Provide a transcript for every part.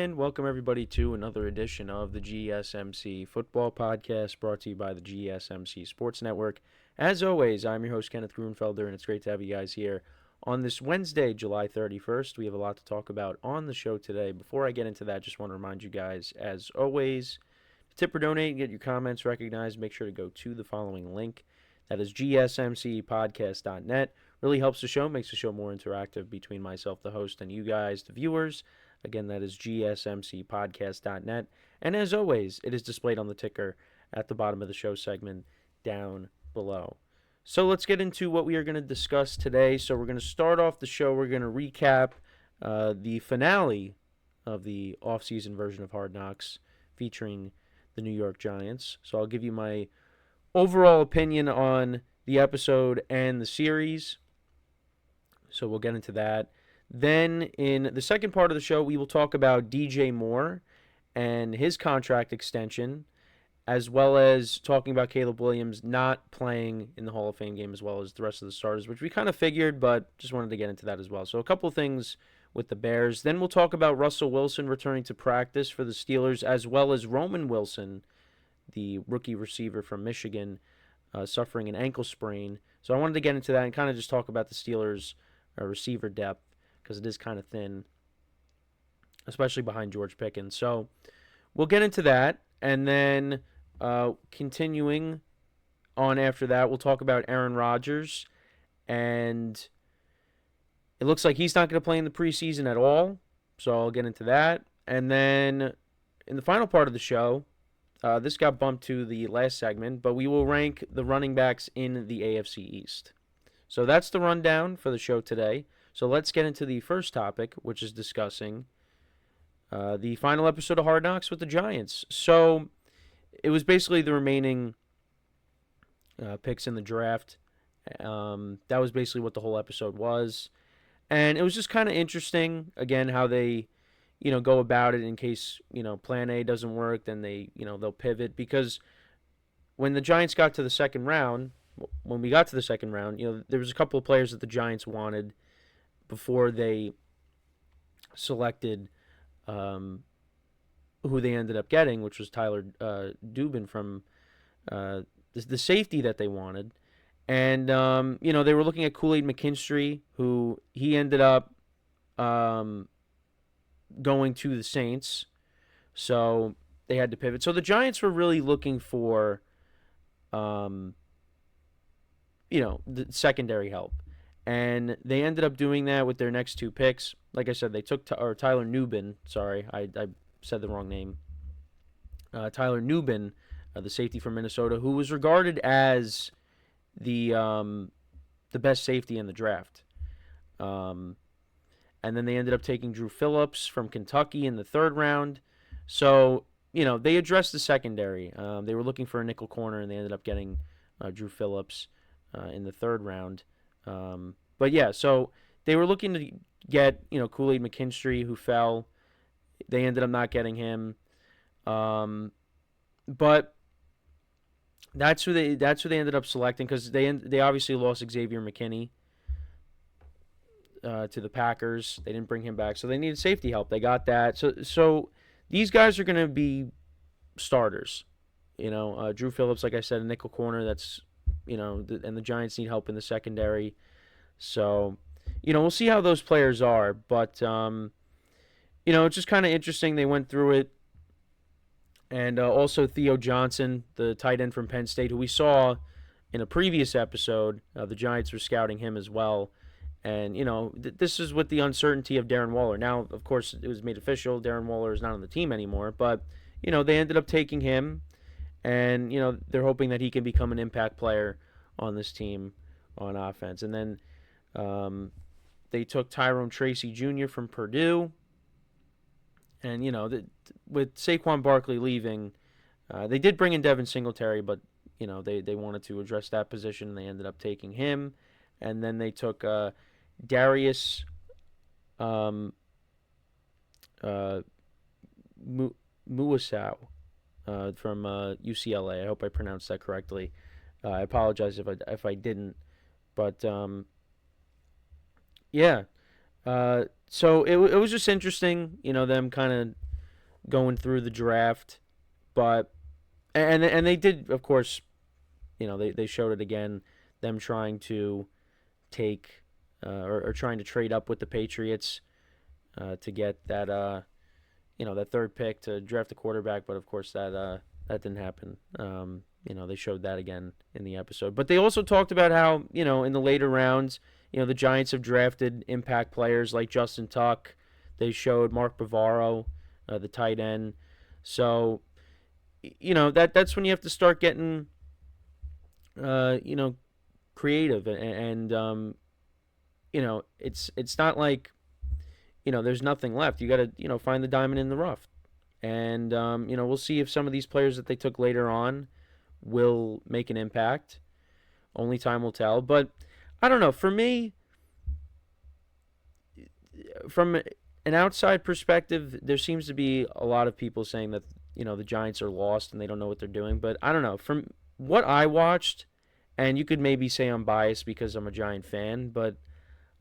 and welcome everybody to another edition of the GSMC Football Podcast, brought to you by the GSMC Sports Network. As always, I'm your host, Kenneth, and it's great to have you guys here on this Wednesday, July 31st. We have a lot to talk about on the show today. Before I get into that, just want to remind you guys, as always, to tip or donate and get your comments recognized, make sure to go to the following link. That is GSMCPodcast.net. Really helps the show, makes the show more interactive between myself, the host, and you guys, the viewers. Again, that is GSMCPodcast.net. And as always, it is displayed on the ticker at the bottom of the show segment down below. So let's get into what we are going to discuss today. So we're going to start off the show. We're going to recap the finale of the off-season version of Hard Knocks featuring the New York Giants. So I'll give you my overall opinion on the episode and the series. So we'll get into that. Then in the second part of the show, we will talk about DJ Moore and his contract extension, as well as talking about Caleb Williams not playing in the Hall of Fame game as well as the rest of the starters, which we kind of figured, but just wanted to get into that as well. So a couple things with the Bears. Then we'll talk about Russell Wilson returning to practice for the Steelers, as well as Roman Wilson, the rookie receiver from Michigan, suffering an ankle sprain. So I wanted to get into that and kind of just talk about the Steelers' receiver depth, because it is kind of thin, especially behind George Pickens. So we'll get into that, and then continuing on after that, we'll talk about Aaron Rodgers, and it looks like he's not going to play in the preseason at all, so I'll get into that. And then in the final part of the show, this got bumped to the last segment, but we will rank the running backs in the AFC East. So that's the rundown for the show today. So let's get into the first topic, which is discussing the final episode of Hard Knocks with the Giants. So it was basically the remaining picks in the draft. That was basically what the whole episode was. And it was just kind of interesting, again, how they, go about it in case, plan A doesn't work, then they'll pivot. Because when the Giants got to the second round, there was a couple of players that the Giants wanted before they selected who they ended up getting, which was Tyler Dubin from the safety that they wanted. And, they were looking at Kool-Aid McKinstry, who he ended up going to the Saints. So they had to pivot. So the Giants were really looking for the secondary help. And they ended up doing that with their next two picks. Like I said, they took Tyler Nubin. Sorry, I said the wrong name. Tyler Nubin, the safety from Minnesota, who was regarded as the best safety in the draft. And then they ended up taking Drew Phillips from Kentucky in the third round. So, they addressed the secondary. They were looking for a nickel corner, and they ended up getting Drew Phillips in the third round. But yeah, so they were looking to get, Kool-Aid McKinstry, who fell. They ended up not getting him. But that's who they ended up selecting, because they obviously lost Xavier McKinney to the Packers. They didn't bring him back, so they needed safety help. They got that. So these guys are going to be starters. Drew Phillips, like I said, a nickel corner. That's and the Giants need help in the secondary. So, we'll see how those players are. But, it's just kind of interesting. They went through it. And also Theo Johnson, the tight end from Penn State, who we saw in a previous episode. The Giants were scouting him as well. And, this is with the uncertainty of Darren Waller. Now, of course, it was made official. Darren Waller is not on the team anymore. But, they ended up taking him. And, they're hoping that he can become an impact player on this team on offense. And then they took Tyrone Tracy Jr. from Purdue. And, with Saquon Barkley leaving, they did bring in Devin Singletary, but, they wanted to address that position, and they ended up taking him. And then they took Darius Muasau from UCLA. I hope I pronounced that correctly. I apologize if I didn't. But, yeah. So it was just interesting, them kind of going through the draft, but and they did, of course, they showed it again, them trying to take or trying to trade up with the Patriots to get that that third pick to draft a quarterback, but of course that didn't happen. They showed that again in the episode. But they also talked about how, in the later rounds, the Giants have drafted impact players like Justin Tuck. They showed Mark Bavaro, the tight end. So, that's when you have to start getting, creative. And it's not like, there's nothing left. You got to, find the diamond in the rough. And, we'll see if some of these players that they took later on will make an impact. Only time will tell. But I don't know. For me, from an outside perspective, there seems to be a lot of people saying that, the Giants are lost and they don't know what they're doing. But I don't know. From what I watched, and you could maybe say I'm biased because I'm a Giant fan, but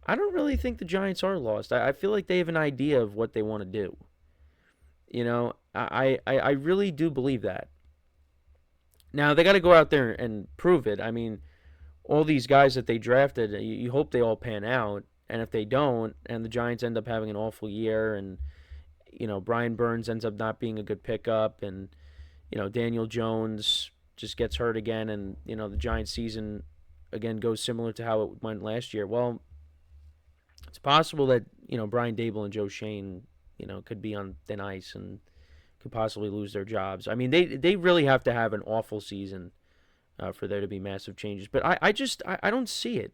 I don't really think the Giants are lost. I feel like they have an idea of what they want to do. I really do believe that. Now, they got to go out there and prove it. I mean, all these guys that they drafted, you hope they all pan out. And if they don't, and the Giants end up having an awful year, and, Brian Burns ends up not being a good pickup, and, Daniel Jones just gets hurt again, and, the Giants season, again, goes similar to how it went last year. Well, it's possible that, Brian Daboll and Joe Shane, could be on thin ice and could possibly lose their jobs. I mean, they really have to have an awful season for there to be massive changes. But I don't see it.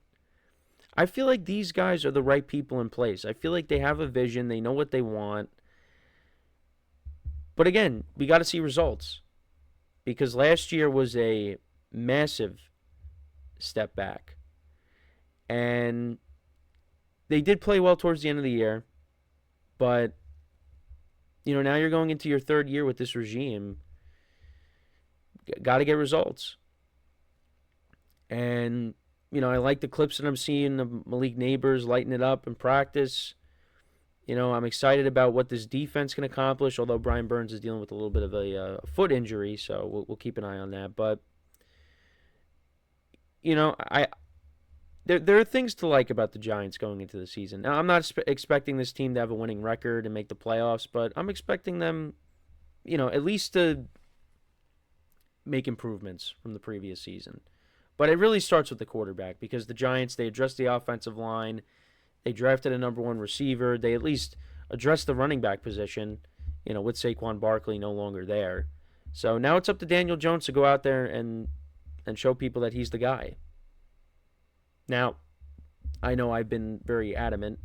I feel like these guys are the right people in place. I feel like they have a vision. They know what they want. But again, we got to see results. Because last year was a massive step back. And they did play well towards the end of the year. But now you're going into your third year with this regime. Got to get results. And, I like the clips that I'm seeing of Malik Neighbors lighting it up in practice. I'm excited about what this defense can accomplish, although Brian Burns is dealing with a little bit of a foot injury, so we'll keep an eye on that. But, There are things to like about the Giants going into the season. Now, I'm not expecting this team to have a winning record and make the playoffs, but I'm expecting them, at least to make improvements from the previous season. But it really starts with the quarterback, because the Giants, they addressed the offensive line. They drafted a number one receiver. They at least addressed the running back position, with Saquon Barkley no longer there. So now it's up to Daniel Jones to go out there and show people that he's the guy. Now, I know I've been very adamant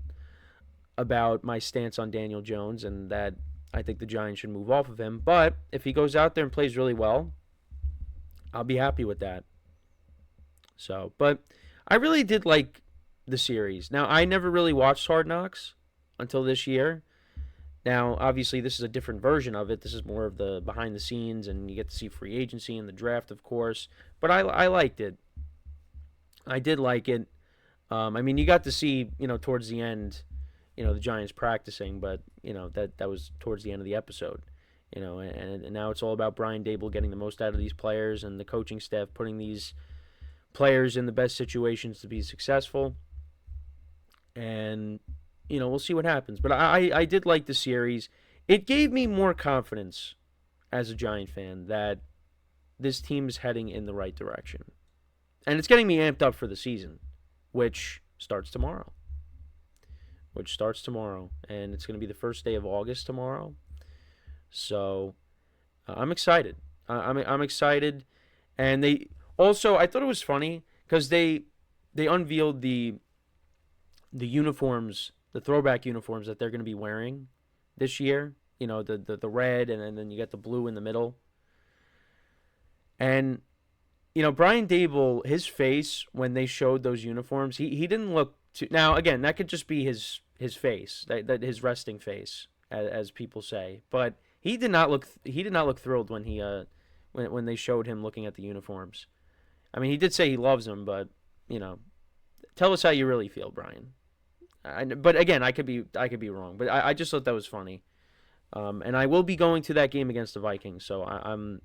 about my stance on Daniel Jones and that I think the Giants should move off of him. But if he goes out there and plays really well, I'll be happy with that. So, but I really did like the series. Now, I never really watched Hard Knocks until this year. Now, obviously, this is a different version of it. This is more of the behind the scenes, and you get to see free agency and the draft, of course. But I liked it. I did like it. I mean, you got to see, towards the end, the Giants practicing, but, that was towards the end of the episode, and now it's all about Brian Daboll getting the most out of these players and the coaching staff putting these players in the best situations to be successful. And, we'll see what happens. But I did like the series. It gave me more confidence as a Giant fan that this team is heading in the right direction. And it's getting me amped up for the season, which starts tomorrow. And it's going to be the first day of August tomorrow. So I'm excited. I'm excited. And they also, I thought it was funny because they unveiled the uniforms, the throwback uniforms that they're going to be wearing this year. The red, and then you get the blue in the middle. And Brian Daboll, his face when they showed those uniforms, he didn't look too. Now again, that could just be his face, that his resting face, as people say. But he did not look thrilled when when they showed him looking at the uniforms. I mean, he did say he loves them, but tell us how you really feel, Brian. But again, I could be wrong. But I just thought that was funny. And I will be going to that game against the Vikings, so I'm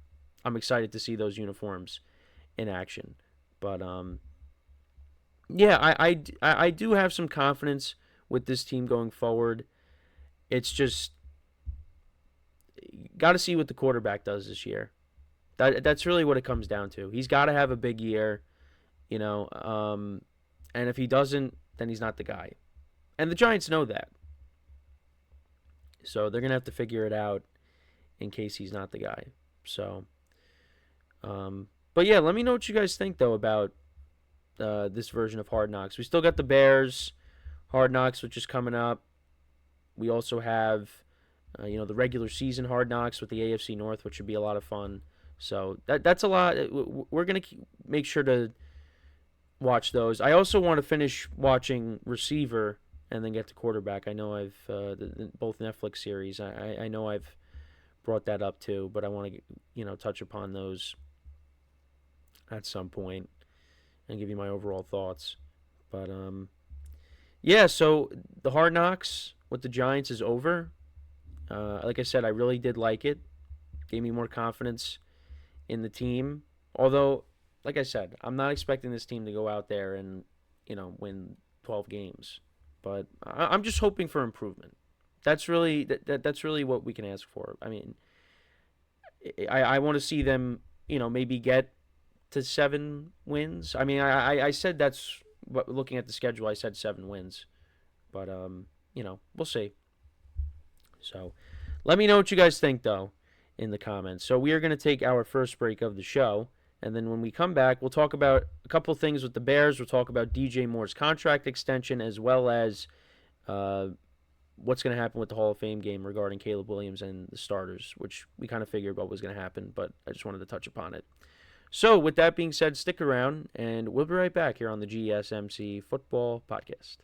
excited to see those uniforms in action. But yeah, I do have some confidence with this team going forward. It's just got to see what the quarterback does this year. That's really what it comes down to. He's got to have a big year, you know. And if he doesn't, then he's not the guy. And the Giants know that. So they're going to have to figure it out in case he's not the guy. So, but yeah, let me know what you guys think, though, about this version of Hard Knocks. We still got the Bears Hard Knocks, which is coming up. We also have, the regular season Hard Knocks with the AFC North, which should be a lot of fun. So that's a lot. We're going to make sure to watch those. I also want to finish watching Receiver and then get to quarterback. I know I've both Netflix series. I know I've brought that up too, but I want to touch upon those at some point and give you my overall thoughts. But yeah, so the Hard Knocks with the Giants is over. Like I said, I really did like it. Gave me more confidence in the team. Although, like I said, I'm not expecting this team to go out there and win 12 games. But I'm just hoping for improvement. That's really that's really what we can ask for. I mean, I want to see them, maybe get to 7 wins. I mean, I said that's what, looking at the schedule, I said 7 wins. But we'll see. So, let me know what you guys think, though, in the comments. So we are going to take our first break of the show. And then when we come back, we'll talk about a couple things with the Bears. We'll talk about DJ Moore's contract extension, as well as what's going to happen with the Hall of Fame game regarding Caleb Williams and the starters, which we kind of figured what was going to happen, but I just wanted to touch upon it. So with that being said, stick around, and we'll be right back here on the GSMC Football Podcast.